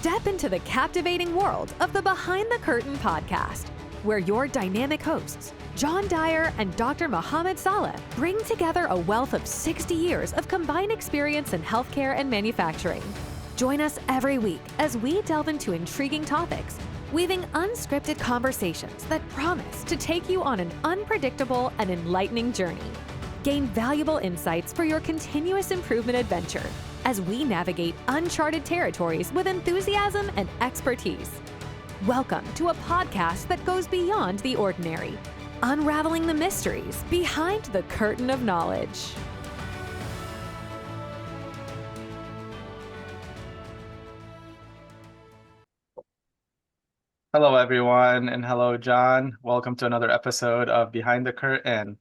Step into the captivating world of the Behind the Curtain podcast, where your dynamic hosts, John Dyer and Dr. Mohamed Saleh, bring together a wealth of 60 years of combined experience in healthcare and manufacturing. Join us every week as we delve into intriguing topics, weaving unscripted conversations that promise to take you on an unpredictable and enlightening journey. Gain valuable insights for your continuous improvement adventure as we navigate uncharted territories with enthusiasm and expertise. Welcome to a podcast that goes beyond the ordinary, unraveling the mysteries behind the curtain of knowledge. Hello, everyone, and hello, John. Welcome to another episode of Behind the Curtain.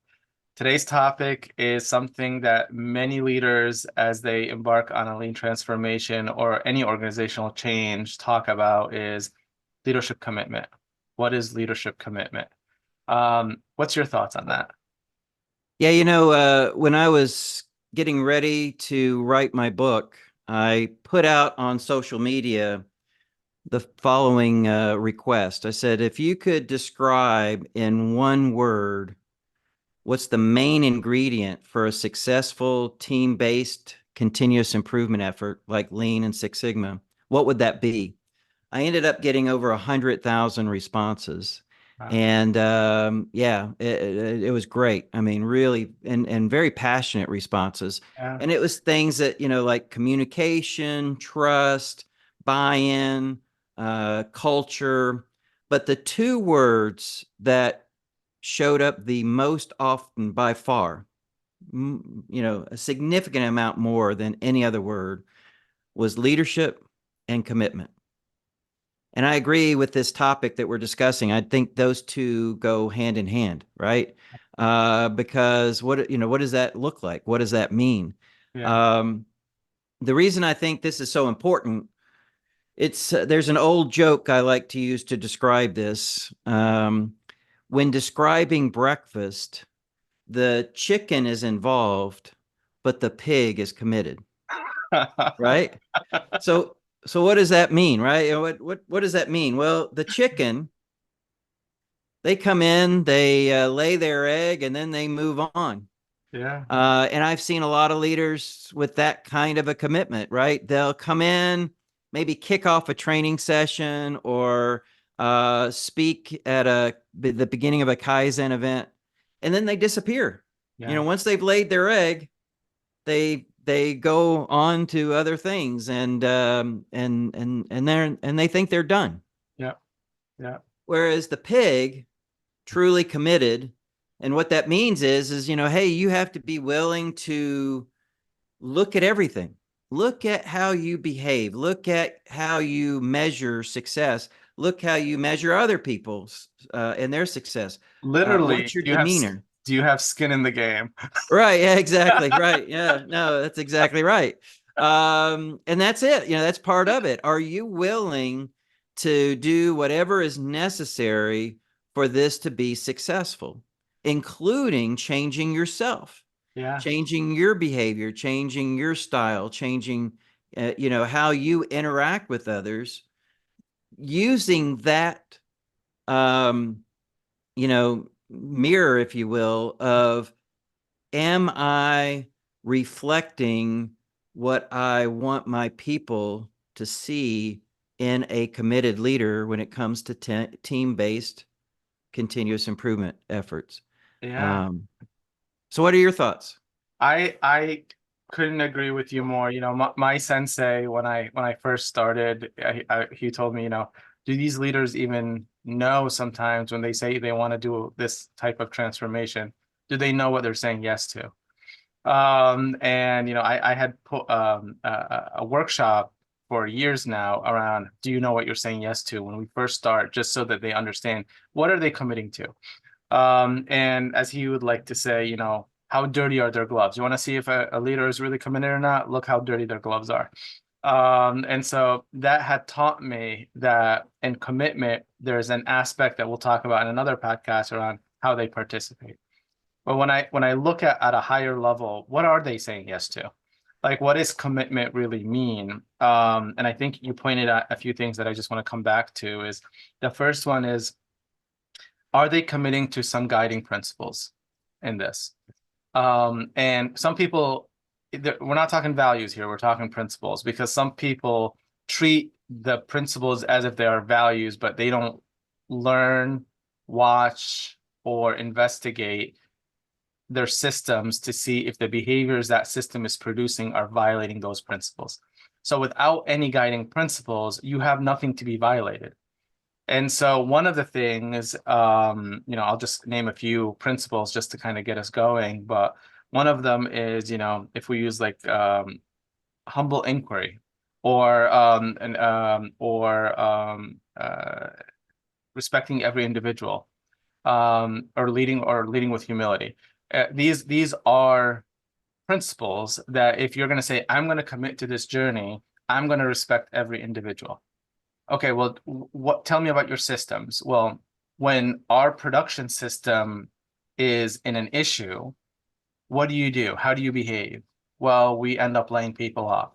Today's topic is something that many leaders, as they embark on a lean transformation or any organizational change, talk about is leadership commitment. What is leadership commitment? What's your thoughts on that? Yeah, when I was getting ready to write my book, I put out on social media the following request. I said, if you could describe in one word what's the main ingredient for a successful team-based continuous improvement effort like Lean and Six Sigma, what would that be? I ended up getting over 100,000 responses. Wow. And it was great. I mean, really, and very passionate responses. Yeah. And it was things that, like communication, trust, buy-in, culture. But the two words that showed up the most often by far, a significant amount more than any other word, was leadership and commitment. And I agree with this topic that we're discussing. I think those two go hand in hand, right? Because what does that look like? What does that mean? Yeah. The reason I think this is so important, there's an old joke I like to use to describe this. When describing breakfast, the chicken is involved, but the pig is committed, right? So what does that mean, right? What does that mean? Well, the chicken, they come in, they lay their egg, and then they move on. Yeah. And I've seen a lot of leaders with that kind of a commitment, right? They'll come in, maybe kick off a training session or speak at the beginning of a Kaizen event, and then they disappear. Yeah. Once they've laid their egg, they go on to other things, and they think they're done. Yeah, yeah. Whereas the pig, truly committed, and what that means is hey, you have to be willing to look at everything. Look at how you behave. Look at how you measure success. Look how you measure other people's and their success. Literally, what's your demeanor? Do you have skin in the game? Right. Yeah, exactly. Right. Yeah, no, that's exactly right. And that's it. That's part of it. Are you willing to do whatever is necessary for this to be successful, including changing yourself? Yeah. Changing your behavior, changing your style, changing, how you interact with others, using that, mirror, if you will, of, am I reflecting what I want my people to see in a committed leader when it comes to team-based continuous improvement efforts? Yeah. So what are your thoughts? I couldn't agree with you more. My sensei, when I first started, he told me, do these leaders even know sometimes when they say they want to do this type of transformation, do they know what they're saying yes to? And I had put a workshop for years now around, do you know what you're saying yes to when we first start, just so that they understand what are they committing to. And as he would like to say, how dirty are their gloves? You want to see if a leader is really committed or not? Look how dirty their gloves are. And so that had taught me that in commitment, there's an aspect that we'll talk about in another podcast around how they participate. But when I look at a higher level, what are they saying yes to? like, what does commitment really mean? And I think you pointed out a few things that I just want to come back to. Is the first one is, are they committing to some guiding principles in this? And some people, we're not talking values here, we're talking principles, because some people treat the principles as if they are values, but they don't learn, watch, or investigate their systems to see if the behaviors that system is producing are violating those principles. So without any guiding principles, you have nothing to be violated. And so one of the things, I'll just name a few principles just to kind of get us going. But one of them is, if we use like humble inquiry, or respecting every individual, or leading with humility. These are principles that if you're going to say, I'm going to commit to this journey, I'm going to respect every individual. Okay, well, tell me about your systems. Well, when our production system is in an issue, what do? How do you behave? Well, we end up laying people off.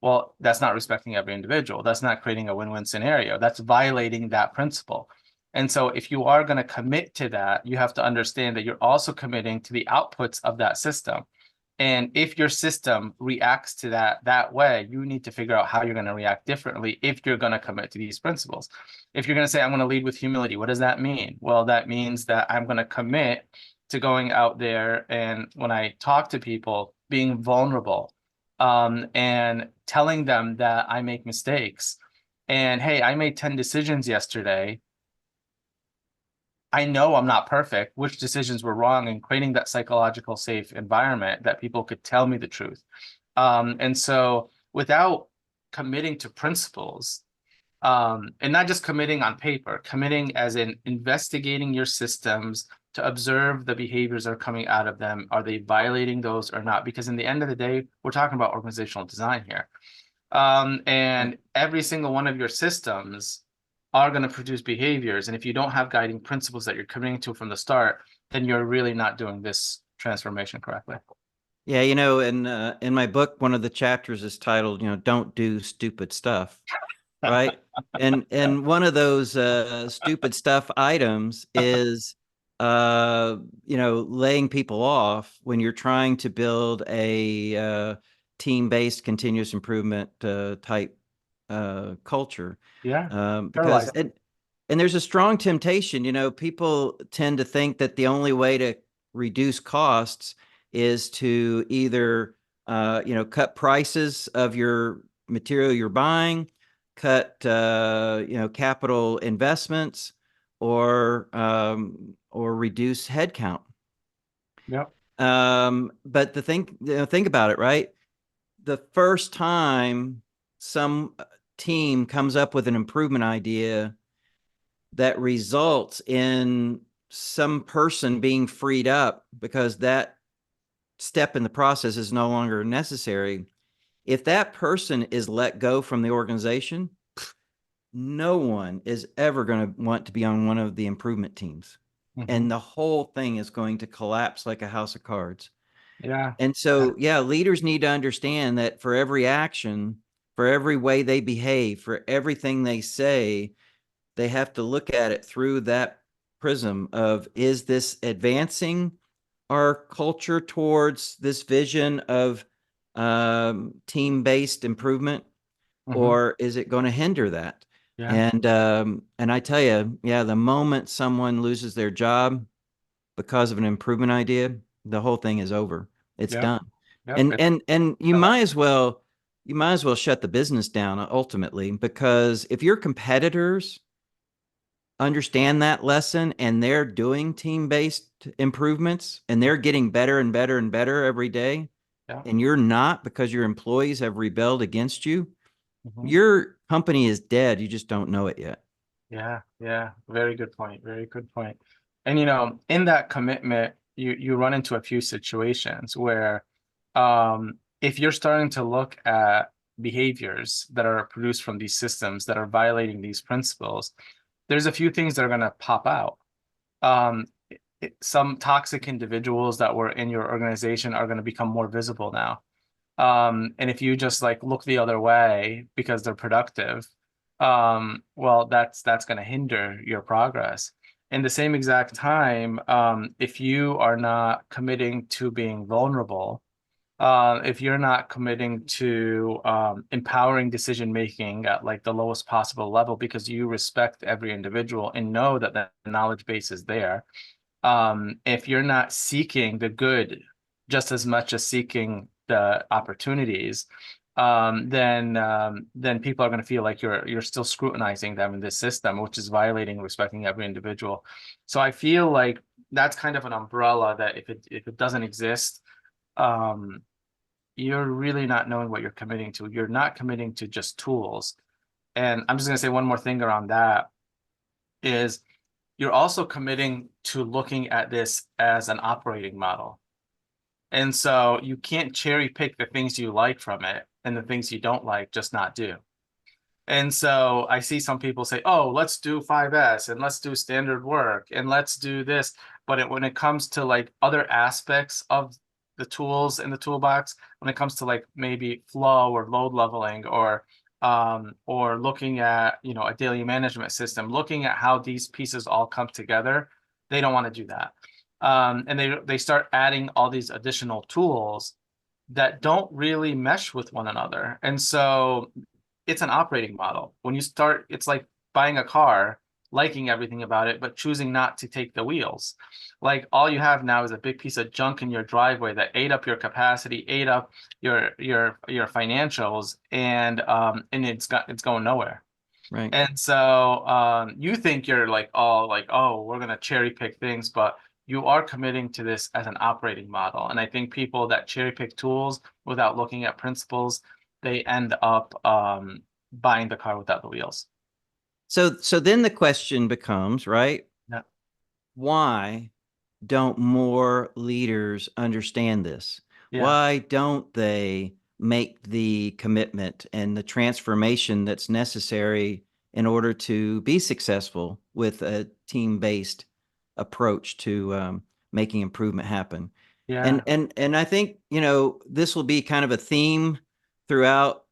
Well, that's not respecting every individual. That's not creating a win-win scenario. That's violating that principle. And so if you are going to commit to that, you have to understand that you're also committing to the outputs of that system. And if your system reacts to that way, you need to figure out how you're going to react differently if you're going to commit to these principles. If you're going to say, I'm going to lead with humility, what does that mean? Well, that means that I'm going to commit to going out there, and when I talk to people, being vulnerable, and telling them that I make mistakes. And hey, I made 10 decisions yesterday. I know I'm not perfect, which decisions were wrong, and creating that psychological safe environment that people could tell me the truth. And so without committing to principles, and not just committing on paper, committing as in investigating your systems to observe the behaviors that are coming out of them. Are they violating those or not? Because in the end of the day, we're talking about organizational design here. And every single one of your systems are going to produce behaviors. And if you don't have guiding principles that you're committing to from the start, then you're really not doing this transformation correctly. Yeah, in my book, one of the chapters is titled, "Don't do stupid stuff," right? And one of those stupid stuff items is, laying people off when you're trying to build a team-based continuous improvement type culture. Yeah. Because and there's a strong temptation, people tend to think that the only way to reduce costs is to either cut prices of your material you're buying, cut capital investments, or reduce headcount. Yep. But think about it, right? The first time some team comes up with an improvement idea that results in some person being freed up because that step in the process is no longer necessary. If that person is let go from the organization, no one is ever going to want to be on one of the improvement teams. Mm-hmm. And the whole thing is going to collapse like a house of cards. Yeah. And so, leaders need to understand that for every action, for every way they behave, for everything they say, they have to look at it through that prism of, is this advancing our culture towards this vision of team-based improvement, or is it going to hinder that? Yeah. And I tell you, the moment someone loses their job because of an improvement idea, the whole thing is over. It's done. Yep. And you might as well shut the business down ultimately, because if your competitors understand that lesson and they're doing team-based improvements and they're getting better and better and better every day, and you're not, because your employees have rebelled against you, your company is dead. You just don't know it yet. Yeah. Very good point. Very good point. And in that commitment, you run into a few situations where, if you're starting to look at behaviors that are produced from these systems that are violating these principles, there's a few things that are going to pop out. Some toxic individuals that were in your organization are going to become more visible now. And if you just like look the other way because they're productive, well, that's going to hinder your progress. In the same exact time, if you are not committing to being vulnerable, if you're not committing to empowering decision making at like the lowest possible level because you respect every individual and know that the knowledge base is there, if you're not seeking the good just as much as seeking the opportunities, then people are going to feel like you're still scrutinizing them in this system, which is violating and respecting every individual. So I feel like that's kind of an umbrella that if it doesn't exist, you're really not knowing what you're committing to. You're not committing to just tools. And I'm just going to say one more thing around that is you're also committing to looking at this as an operating model. And so you can't cherry pick the things you like from it and the things you don't like, just not do. And so I see some people say, oh, let's do 5S and let's do standard work and let's do this. But when it comes to like other aspects of the tools in the toolbox, when it comes to like maybe flow or load leveling or looking at, a daily management system, looking at how these pieces all come together, they don't want to do that. And they start adding all these additional tools that don't really mesh with one another. And so it's an operating model. When you start, it's like buying a car, liking everything about it, but choosing not to take the wheels. Like all you have now is a big piece of junk in your driveway that ate up your capacity, ate up your financials, and it's going nowhere. Right. And so you think you're like all like, oh, we're gonna cherry pick things, but you are committing to this as an operating model. And I think people that cherry pick tools without looking at principles, they end up buying the car without the wheels. So then the question becomes, right? Yeah. Why don't more leaders understand this? Yeah. Why don't they make the commitment and the transformation that's necessary in order to be successful with a team-based approach to making improvement happen? Yeah. And I think, this will be kind of a theme throughout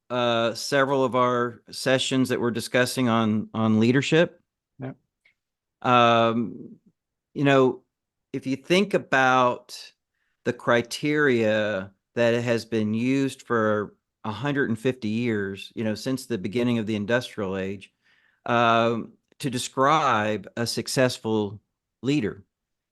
several of our sessions that we're discussing on leadership. Yeah. If you think about the criteria that has been used for 150 years, since the beginning of the industrial age, to describe a successful leader.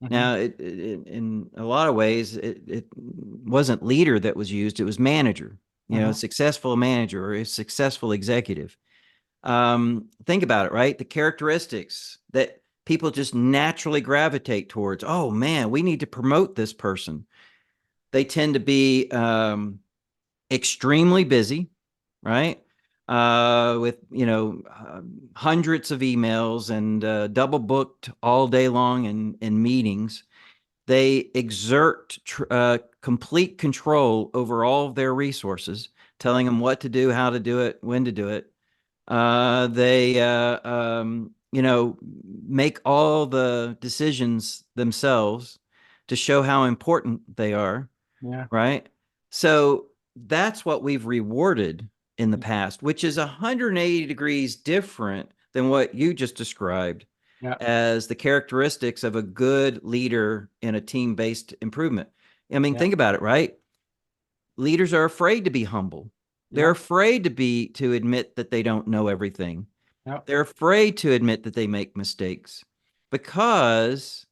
Mhm. Now, in a lot of ways, it wasn't leader that was used; it was manager. A successful manager or a successful executive. Think about it, right? The characteristics that people just naturally gravitate towards. Oh man, we need to promote this person. They tend to be extremely busy, right? With hundreds of emails and double booked all day long in meetings. They exert complete control over all of their resources, telling them what to do, how to do it, when to do it. They make all the decisions themselves to show how important they are. Yeah. Right. So that's what we've rewarded in the past, which is 180 degrees different than what you just described as the characteristics of a good leader in a team-based improvement. I mean, think about it, right? Leaders are afraid to be humble. They're afraid to admit that they don't know everything. They're afraid to admit that they make mistakes because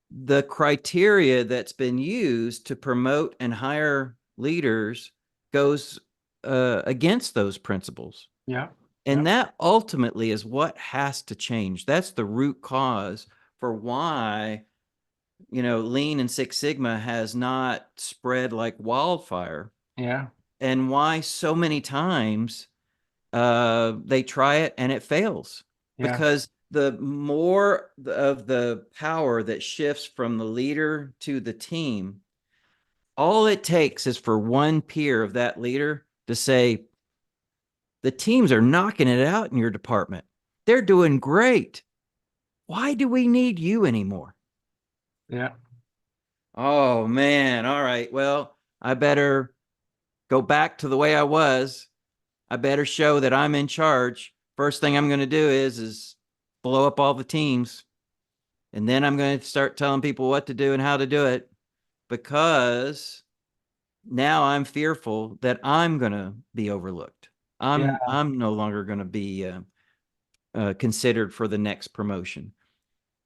the criteria that's been used to promote and hire leaders goes against those principles. Yeah. And that ultimately is what has to change. That's the root cause for why, Lean and Six Sigma has not spread like wildfire. Yeah. And why so many times they try it and it fails. Because the more of the power that shifts from the leader to the team, all it takes is for one peer of that leader to say, the teams are knocking it out in your department. They're doing great. Why do we need you anymore? Yeah. Oh, man. All right. Well, I better go back to the way I was. I better show that I'm in charge. First thing I'm going to do is blow up all the teams. And then I'm going to start telling people what to do and how to do it, because now I'm fearful that I'm going to be overlooked. I'm no longer going to be considered for the next promotion.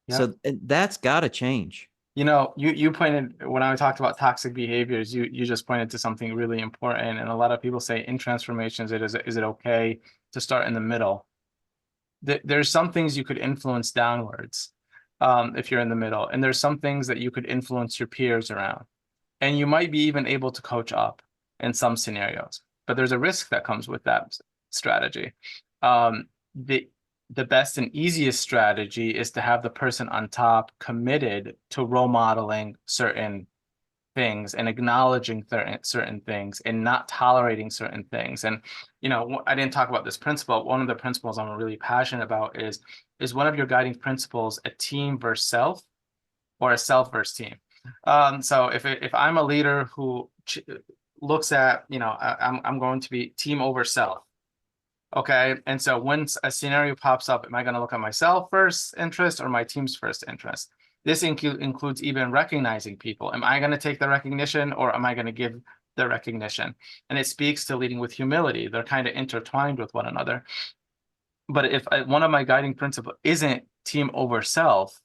Yeah. So that's got to change. You know, you pointed, when I talked about toxic behaviors, you just pointed to something really important. And a lot of people say in transformations, is it okay to start in the middle? There's some things you could influence downwards if you're in the middle, and there's some things that you could influence your peers around, and you might be even able to coach up in some scenarios. But there's a risk that comes with that strategy. The best and easiest strategy is to have the person on top committed to role modeling certain things and acknowledging certain things and not tolerating certain things. And, you know, I didn't talk about this principle. One of the principles I'm really passionate about is one of your guiding principles a team versus self, or a self versus team? So if I'm a leader who looks at, you know, I'm going to be team over self. Okay. And so when a scenario pops up, am I going to look at myself first interest or my team's first interest? This includes even recognizing people. Am I going to take the recognition, or am I going to give the recognition? And it speaks to leading with humility. They're kind of intertwined with one another. But if one of my guiding principles isn't team over self,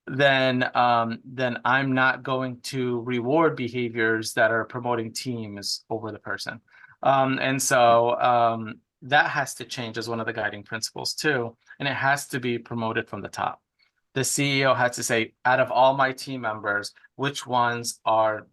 then I'm not going to reward behaviors that are promoting teams over the person. And so that has to change as one of the guiding principles too. And it has to be promoted from the top. The CEO has to say, out of all my team members, which ones are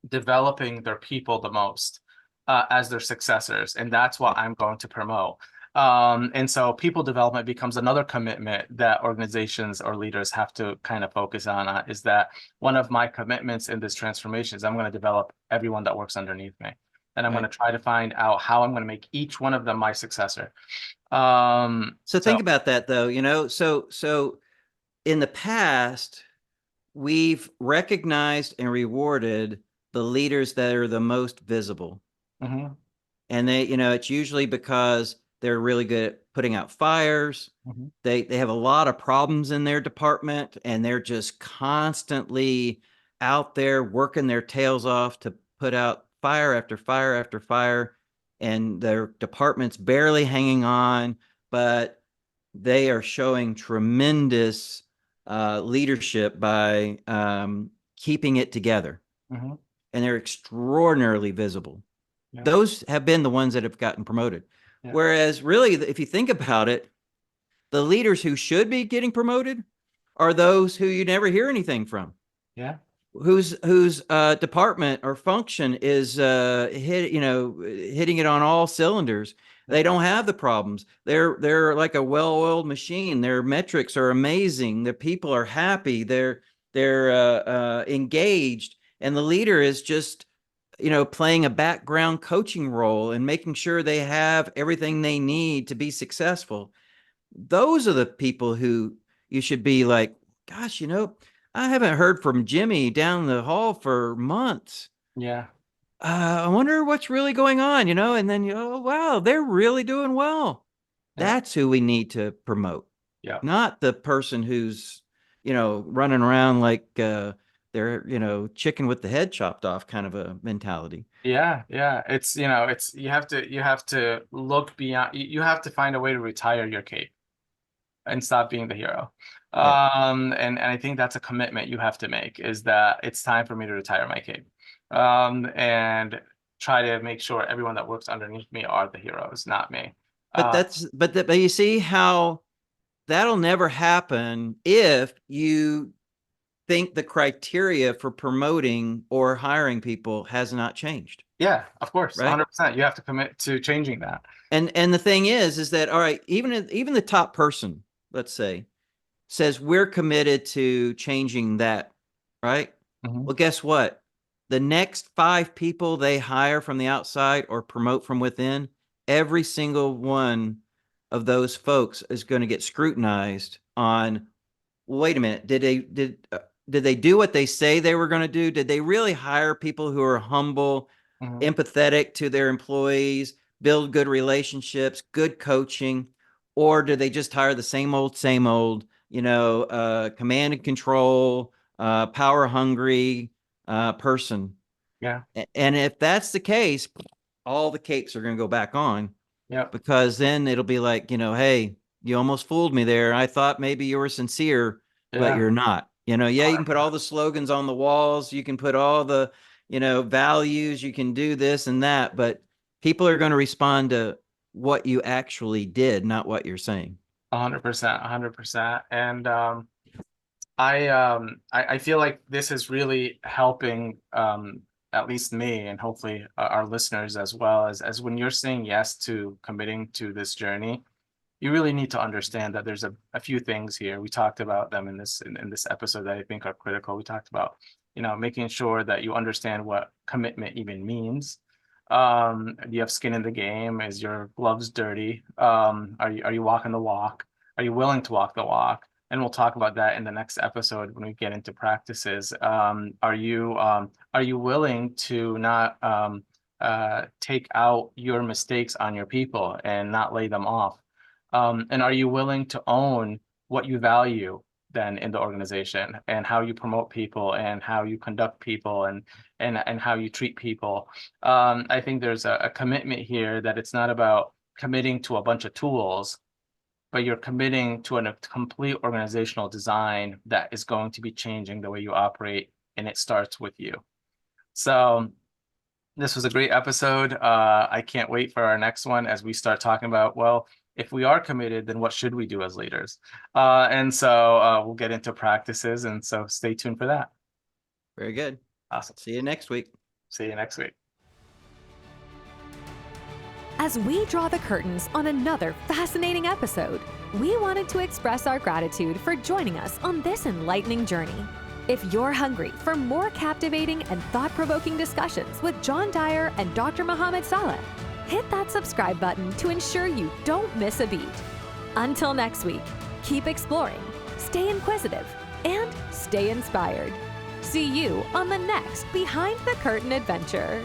developing their people the most as their successors? And that's what I'm going to promote. And so people development becomes another commitment that organizations or leaders have to kind of focus on, is that one of my commitments in this transformation is I'm going to develop everyone that works underneath me. And I'm going to try to find out how I'm going to make each one of them my successor. So think about that though, you know, so in the past, we've recognized and rewarded the leaders that are the most visible. Mm-hmm. And they, you know, it's usually because they're really good at putting out fires. Mm-hmm. They have a lot of problems in their department, and they're just constantly out there working their tails off to put out fire after fire after fire, and their department's barely hanging on, but they are showing tremendous leadership by keeping it together. Mm-hmm. And they're extraordinarily visible. Yeah. Those have been the ones that have gotten promoted. Yeah. Whereas really, if you think about it, the leaders who should be getting promoted are those who you never hear anything from. Yeah. Whose department or function is hitting it on all cylinders. They don't have the problems. They're like a well-oiled machine. Their metrics are amazing. The people are happy. They're engaged, and the leader is just, you know, playing a background coaching role and making sure they have everything they need to be successful. Those are the people who you should be like, gosh, you know, I haven't heard from Jimmy down the hall for months. Yeah. I wonder what's really going on, you know, and then, oh, wow, they're really doing well. Yeah. That's who we need to promote. Yeah. Not the person who's, you know, running around like they're, you know, chicken with the head chopped off kind of a mentality. Yeah. Yeah. It's, you know, it's, you have to look beyond, you have to find a way to retire your cape and stop being the hero. Yeah. And I think that's a commitment you have to make, is that it's time for me to retire my cape. And try to make sure everyone that works underneath me are the heroes, not me. But but you see how that'll never happen if you think the criteria for promoting or hiring people has not changed. Yeah, of course, right? 100%. You have to commit to changing that. And the thing is that, all right, even the top person, let's say, says we're committed to changing that, right? Mm-hmm. Well, guess what? The next 5 people they hire from the outside or promote from within, every single one of those folks is going to get scrutinized on, wait a minute, did they do what they say they were going to do? Did they really hire people who are humble, empathetic to their employees, build good relationships, good coaching, or do they just hire the same old, command and control, power hungry person? Yeah. And if that's the case, all the capes are going to go back on. Yep. Because then it'll be like, hey, you almost fooled me there. I thought maybe you were sincere, but Yeah. you're not. You can put all the slogans on the walls, you can put all the, values, you can do this and that, but people are going to respond to what you actually did, not what you're saying. 100%, 100%. And I feel like this is really helping at least me and hopefully our listeners as well, as when you're saying yes to committing to this journey, you really need to understand that there's a few things here. We talked about them in this episode that I think are critical. We talked about, making sure that you understand what commitment even means. Do you have skin in the game? Is your gloves dirty? Are you walking the walk? Are you willing to walk the walk? And we'll talk about that in the next episode when we get into practices. Are you willing to not take out your mistakes on your people and not lay them off? And are you willing to own what you value then in the organization, and how you promote people and how you conduct people and how you treat people? I think there's a commitment here that it's not about committing to a bunch of tools, but you're committing to a complete organizational design that is going to be changing the way you operate, and it starts with you. So this was a great episode. I can't wait for our next one as we start talking about, well, if we are committed, then what should we do as leaders? And so we'll get into practices, and so stay tuned for that. Very good. Awesome. See you next week. See you next week. As we draw the curtains on another fascinating episode, we wanted to express our gratitude for joining us on this enlightening journey. If you're hungry for more captivating and thought-provoking discussions with John Dyer and Dr. Mohamed Saleh, hit that subscribe button to ensure you don't miss a beat. Until next week, keep exploring, stay inquisitive, and stay inspired. See you on the next Behind the Curtain adventure.